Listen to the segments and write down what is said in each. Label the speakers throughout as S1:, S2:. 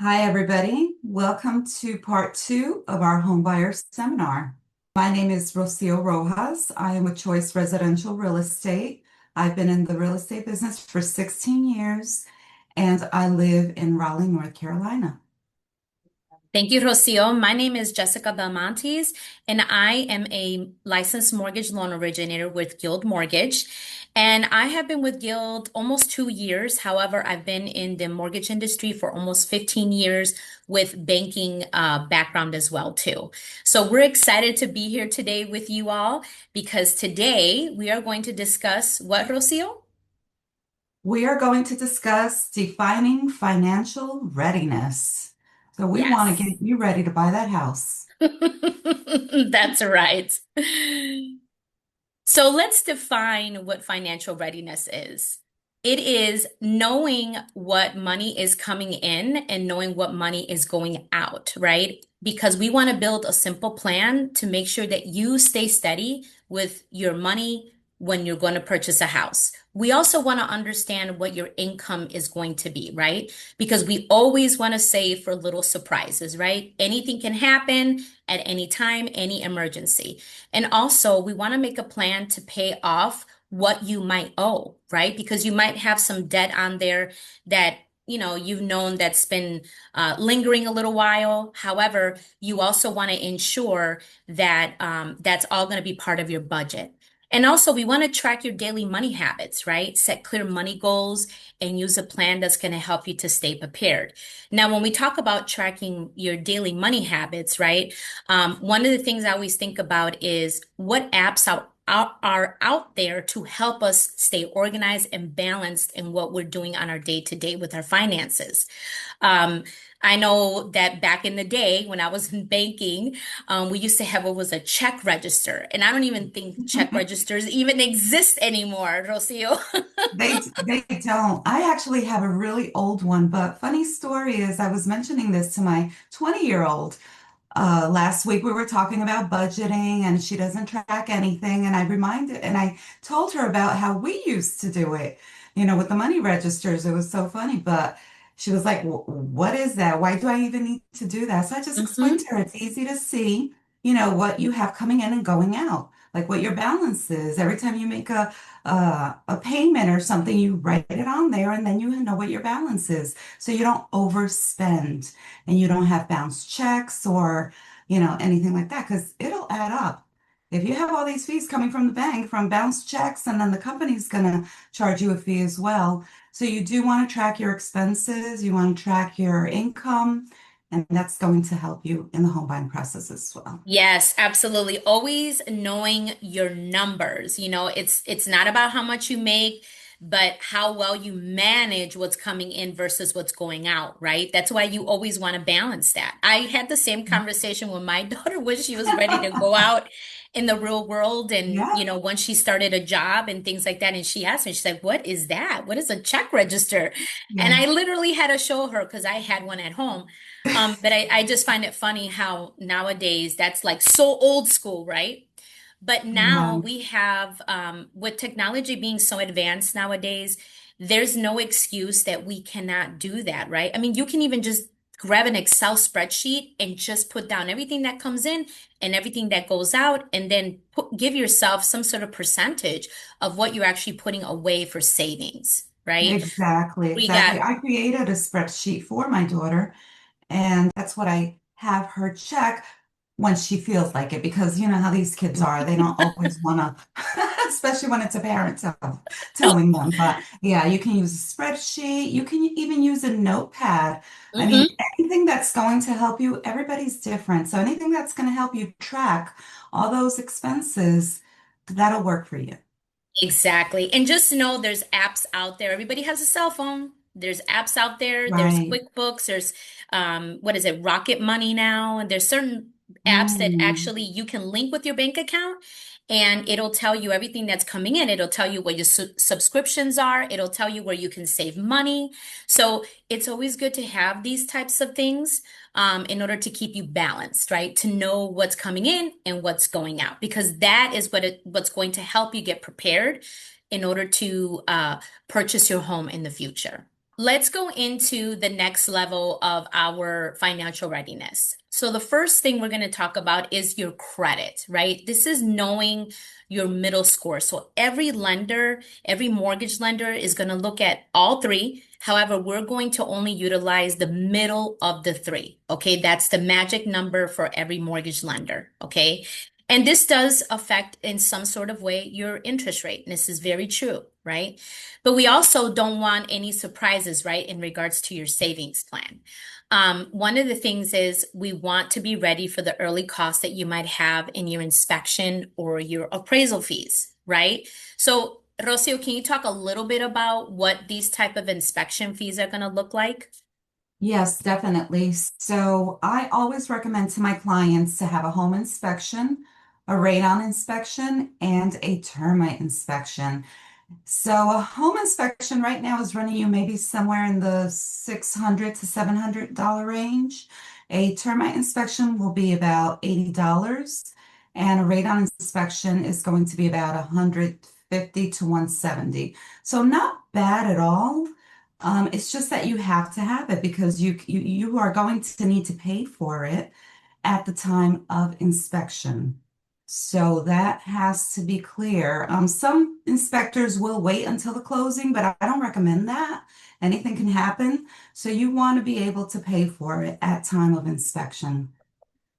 S1: Hi, everybody. Welcome to part two of our homebuyer seminar. My name is Rocio Rojas. I am with Choice Residential Real Estate. I've been in the real estate business for 16 years, and I live in Raleigh, North Carolina.
S2: Thank you, Rocio. My name is Jessica Belmontes, and I am a licensed mortgage loan originator with Guild Mortgage. And I have been with Guild almost 2 years. However, I've been in the mortgage industry for almost 15 years with banking background as well, too. So we're excited to be here today with you all because today we are going to discuss what, Rocio?
S1: We are going to discuss defining financial readiness. So we want to
S2: Yes.
S1: get you ready to buy that house.
S2: That's right. So let's define what financial readiness is. It is knowing what money is coming in and knowing what money is going out, right? Because we want to build a simple plan to make sure that you stay steady with your money when you're going to purchase a house. We also want to understand what your income is going to be, right? Because we always want to save for little surprises, right? Anything can happen at any time, any emergency. And also, we want to make a plan to pay off what you might owe, right? Because you might have some debt on there that you've known that's been lingering a little while. However, you also want to ensure that that's all going to be part of your budget. And also, we want to track your daily money habits, right? Set clear money goals and use a plan that's going to help you to stay prepared. Now, when we talk about tracking your daily money habits, right? One of the things I always think about is what apps are out there to help us stay organized and balanced in what we're doing on our day to day with our finances. Um, I know that back in the day when I was in banking, we used to have what was a check register, and I don't even think check registers even exist anymore, Rocio.
S1: They don't. I actually have a really old one, but funny story is I was mentioning this to my 20-year-old. Last week we were talking about budgeting and she doesn't track anything. And I told her about how we used to do it, with the money registers. It was so funny. But she was like, What is that? Why do I even need to do that?" So I just explained
S2: Hmm.
S1: to her it's easy to see, what you have coming in and going out, like what your balance is. Every time you make a payment or something, you write it on there and then you know what your balance is. So you don't overspend and you don't have bounce checks or, anything like that, because it'll add up. If you have all these fees coming from the bank from bounce checks, and then the company's going to charge you a fee as well. So you do want to track your expenses, you want to track your income, and that's going to help you in the home buying process as well.
S2: Yes, absolutely. Always knowing your numbers. It's not about how much you make, but how well you manage what's coming in versus what's going out, right? That's why you always want to balance that. I had the same conversation with my daughter when she was ready to go out in the real world and,
S1: Yeah.
S2: once she started a job and things like that. And she asked me, she's like, "What is that? What is a check register?" And
S1: Yeah.
S2: I literally had to show her because I had one at home. But I just find it funny how nowadays that's like so old school, right? But now
S1: Yeah.
S2: we have, with technology being so advanced nowadays, there's no excuse that we cannot do that, right? I mean, you can even just grab an Excel spreadsheet and just put down everything that comes in and everything that goes out, and then give yourself some sort of percentage of what you're actually putting away for savings, right?
S1: Exactly,
S2: We
S1: exactly.
S2: got
S1: I created a spreadsheet for my daughter, and that's what I have her check when she feels like it, because you know how these kids are. They don't always want to, especially when it's a parent telling them. But yeah, you can use a spreadsheet. You can even use a notepad. I mean,
S2: Mhm.
S1: anything that's going to help you, everybody's different. So anything that's going to help you track all those expenses, that'll work for you.
S2: Exactly. And just know there's apps out there. Everybody has a cell phone. There's apps out there. There's
S1: Right.
S2: QuickBooks. There's what is it, Rocket Money now. And there's certain apps that
S1: Mm.
S2: actually you can link with your bank account and it'll tell you everything that's coming in. It'll tell you what your subscriptions are. It'll tell you where you can save money. So it's always good to have these types of things in order to keep you balanced, right? To know what's coming in and what's going out, because that is what's going to help you get prepared in order to purchase your home in the future. let's go into the next level of our financial readiness. So, the first thing we're going to talk about is your credit, right? This is knowing your middle score. So, every lender, every mortgage lender is going to look at all three. However, we're going to only utilize the middle of the three. Okay. That's the magic number for every mortgage lender. Okay. And this does affect in some sort of way your interest rate. And this is very true, right? But we also don't want any surprises, right, in regards to your savings plan. One of the things is we want to be ready for the early costs that you might have in your inspection or your appraisal fees, right? So, Rocio, can you talk a little bit about what these type of inspection fees are going to look like?
S1: Yes, definitely. So I always recommend to my clients to have a home inspection, a radon inspection, and a termite inspection. So a home inspection right now is running you maybe somewhere in the $600 to $700 range. A termite inspection will be about $80, and a radon inspection is going to be about 150 to 170. So not bad at all. It's just that you have to have it because you are going to need to pay for it at the time of inspection. So that has to be clear. Some inspectors will wait until the closing, but I don't recommend that. Anything can happen. So you want to be able to pay for it at time of inspection.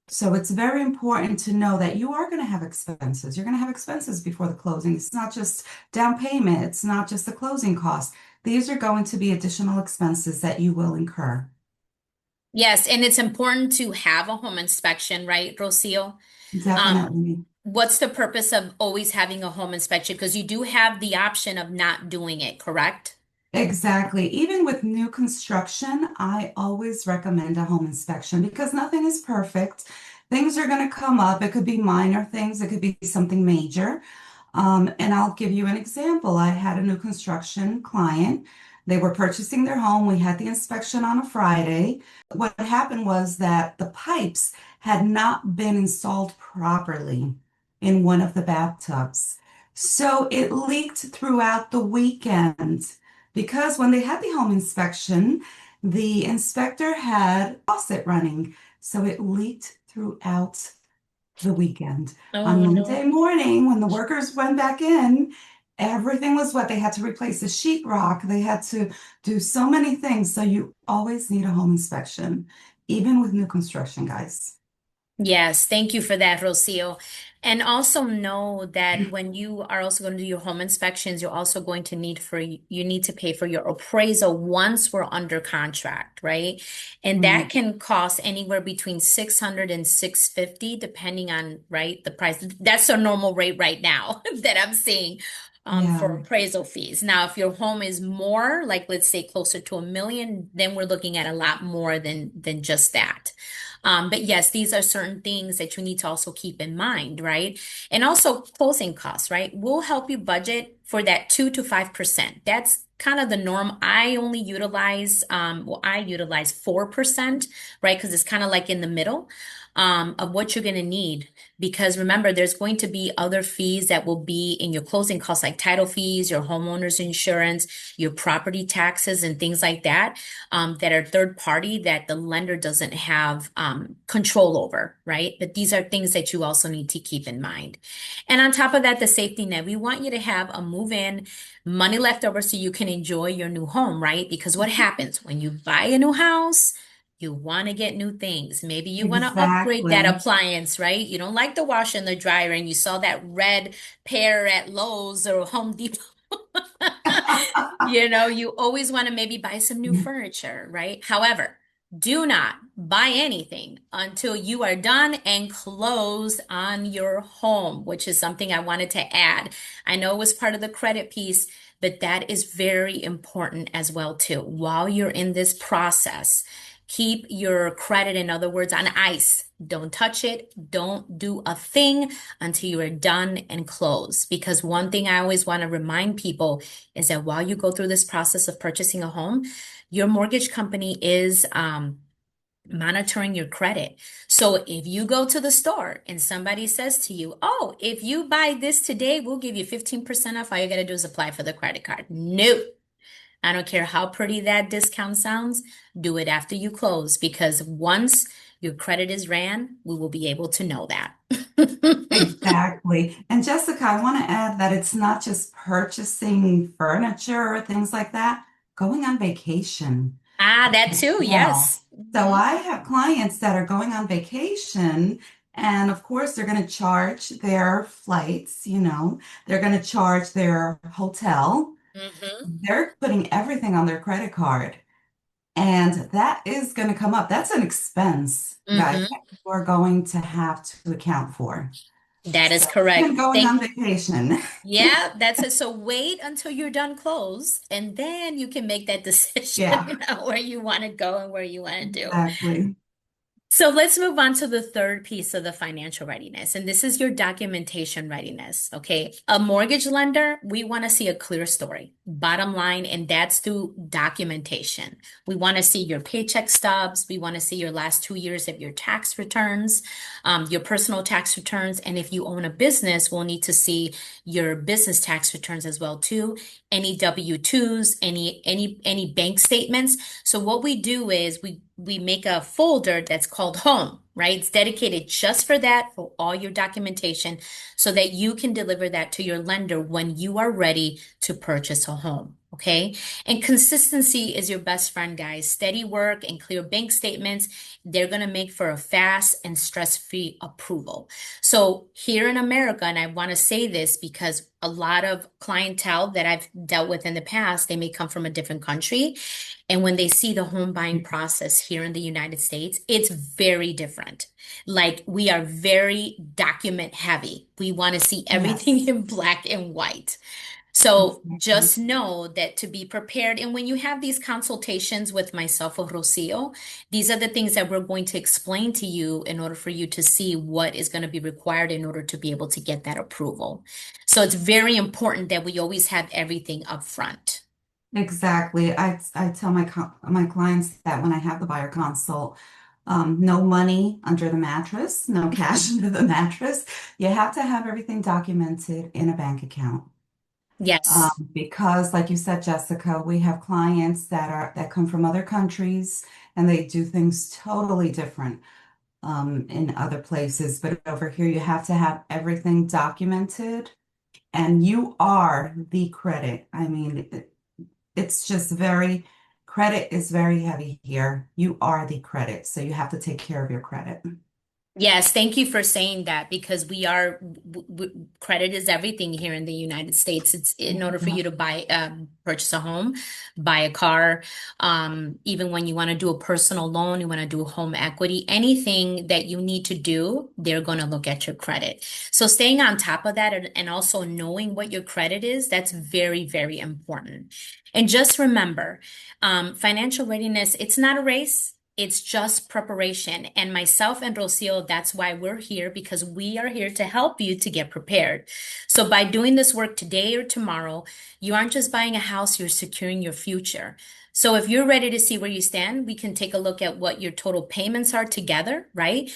S1: So it's very important to know that you are going to have expenses. You're going to have expenses before the closing. It's not just down payment. It's not just the closing costs. These are going to be additional expenses that you will incur.
S2: Yes, and it's important to have a home inspection, right, Rocio? Um,
S1: Definitely.
S2: what's the purpose of always having a home inspection? Because you do have the option of not doing it, correct?
S1: Exactly. Even with new construction, I always recommend a home inspection because nothing is perfect. Things are going to come up. It could be minor things, it could be something major. And I'll give you an example. I had a new construction client. They were purchasing their home. We had the inspection on a Friday. What happened was that the pipes had not been installed properly in one of the bathtubs. So it leaked throughout the weekend because when they had the home inspection, the inspector had faucet running. So it leaked throughout the weekend. On
S2: Oh
S1: Monday
S2: no.
S1: morning, when the workers went back in, everything was wet. They had to replace the sheetrock. They had to do so many things. So you always need a home inspection, even with new construction, guys.
S2: Yes, thank you for that, Rocio. And also know that when you are also going to do your home inspections, you're also going to you need to pay for your appraisal once we're under contract, right? And that
S1: Right.
S2: can cost anywhere between 600 and 650, depending on, right, the price. That's the normal rate right now that I'm seeing for
S1: Yeah.
S2: appraisal fees. Now, if your home is more, like let's say closer to 1 million, then we're looking at a lot more than just that. But yes, these are certain things that you need to also keep in mind, right? And also closing costs, right? We'll help you budget for that 2 to 5%. That's kind of the norm. I only utilize, I utilize 4%, right? Because it's kind of like in the middle, of what you're going to need. Because remember, there's going to be other fees that will be in your closing costs, like title fees, your homeowner's insurance, your property taxes, and things like that that are third party that the lender doesn't have control over, right? But these are things that you also need to keep in mind. And on top of that, the safety net, we want you to have a move in, money left over so you can enjoy your new home, right? Because what happens when you buy a new house? You want to get new things. Maybe you want to upgrade that
S1: Exactly.
S2: appliance, right? You don't like the washer and the dryer, and you saw that red pair at Lowe's or Home Depot. You always want to maybe buy some new furniture, right? However, do not buy anything until you are done and closed on your home, which is something I wanted to add. I know it was part of the credit piece, but that is very important as well too. While you're in this process, keep your credit, in other words, on ice. Don't touch it. Don't do a thing until you are done and closed. Because one thing I always want to remind people is that while you go through this process of purchasing a home, your mortgage company is monitoring your credit. So if you go to the store and somebody says to you, "Oh, if you buy this today, we'll give you 15% off. All you got to do is apply for the credit card." No. I don't care how pretty that discount sounds, do it after you close because once your credit is ran, we will be able to know that.
S1: Exactly. And Jessica, I want to add that it's not just purchasing furniture or things like that, going on vacation
S2: Ah, that
S1: as
S2: too,
S1: well.
S2: yes.
S1: So
S2: Mhm.
S1: I have clients that are going on vacation, and of course, they're going to charge their flights, they're going to charge their hotel.
S2: Mhm.
S1: They're putting everything on their credit card. And that is going to come up. That's an expense, guys,
S2: Mhm.
S1: that you are going to have to account for.
S2: That is
S1: So
S2: correct.
S1: even going
S2: Thank
S1: on vacation.
S2: Yeah, that's it. So wait until you're done close, and then you can make that
S1: Yeah,
S2: decision on where you want to go and where you want to do.
S1: exactly.
S2: So let's move on to the third piece of the financial readiness, and this is your documentation readiness. Okay. A mortgage lender, we want to see a clear story, bottom line, and that's through documentation. We want to see your paycheck stubs. We want to see your last 2 years of your tax returns, your personal tax returns, and if you own a business, we'll need to see your business tax returns as well too. Any W-2s, any bank statements. So what we do is we make a folder that's called home, right? It's dedicated just for that, for all your documentation, so that you can deliver that to your lender when you are ready to purchase a home. Okay. And consistency is your best friend, guys. Steady work and clear bank statements, they're going to make for a fast and stress-free approval. So here in America, and I want to say this because a lot of clientele that I've dealt with in the past, they may come from a different country. And when they see the home buying process here in the United States, it's very different. Like we are very document heavy. We want to see everything
S1: Yes,
S2: in black and white. So
S1: exactly.
S2: just know that to be prepared. And when you have these consultations with myself or Rocio, these are the things that we're going to explain to you in order for you to see what is going to be required in order to be able to get that approval. So it's very important that we always have everything up front.
S1: Exactly. I tell my clients that when I have the buyer consult, no money under the mattress, no cash under the mattress. You have to have everything documented in a bank account.
S2: Yes.
S1: Because like you said, Jessica, we have clients that come from other countries and they do things totally different in other places. But over here, you have to have everything documented, and you are the credit. I mean, it's just credit is very heavy here. You are the credit, so you have to take care of your credit.
S2: Yes, thank you for saying that because we are credit is everything here in the United States. It's in order for
S1: Yeah.
S2: you to purchase a home, buy a car, even when you want to do a personal loan, you want to do home equity, anything that you need to do, they're going to look at your credit. So staying on top of that and also knowing what your credit is, that's very, very important. And just remember, financial readiness, it's not a race. It's just preparation. And myself and Rocio, that's why we're here because we are here to help you to get prepared. So by doing this work today or tomorrow, you aren't just buying a house, you're securing your future. So if you're ready to see where you stand, we can take a look at what your total payments are together, right?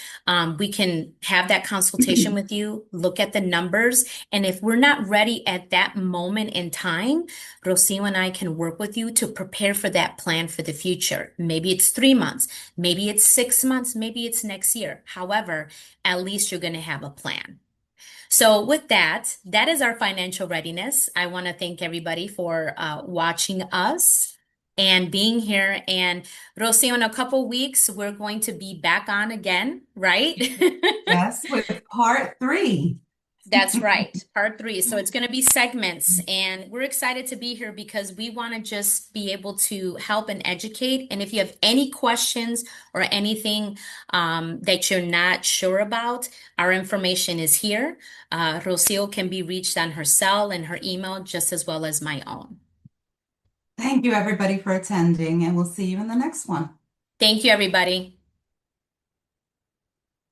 S2: We can have that consultation with you, look at the numbers. And if we're not ready at that moment in time, Rocio and I can work with you to prepare for that plan for the future. Maybe it's 3 months. Maybe it's 6 months, maybe it's next year. However, at least you're going to have a plan. So, with that, that is our financial readiness. I want to thank everybody for watching us and being here. And Rosie, in a couple weeks, we're going to be back on again, right?
S1: Yes, with part three.
S2: That's right, part three. So it's going to be segments, and we're excited to be here because we want to just be able to help and educate. And if you have any questions or anything that you're not sure about, our information is here. Rocio can be reached on her cell and her email, just as well as my own.
S1: Thank you, everybody, for attending, and we'll see you in the next one.
S2: Thank you, everybody.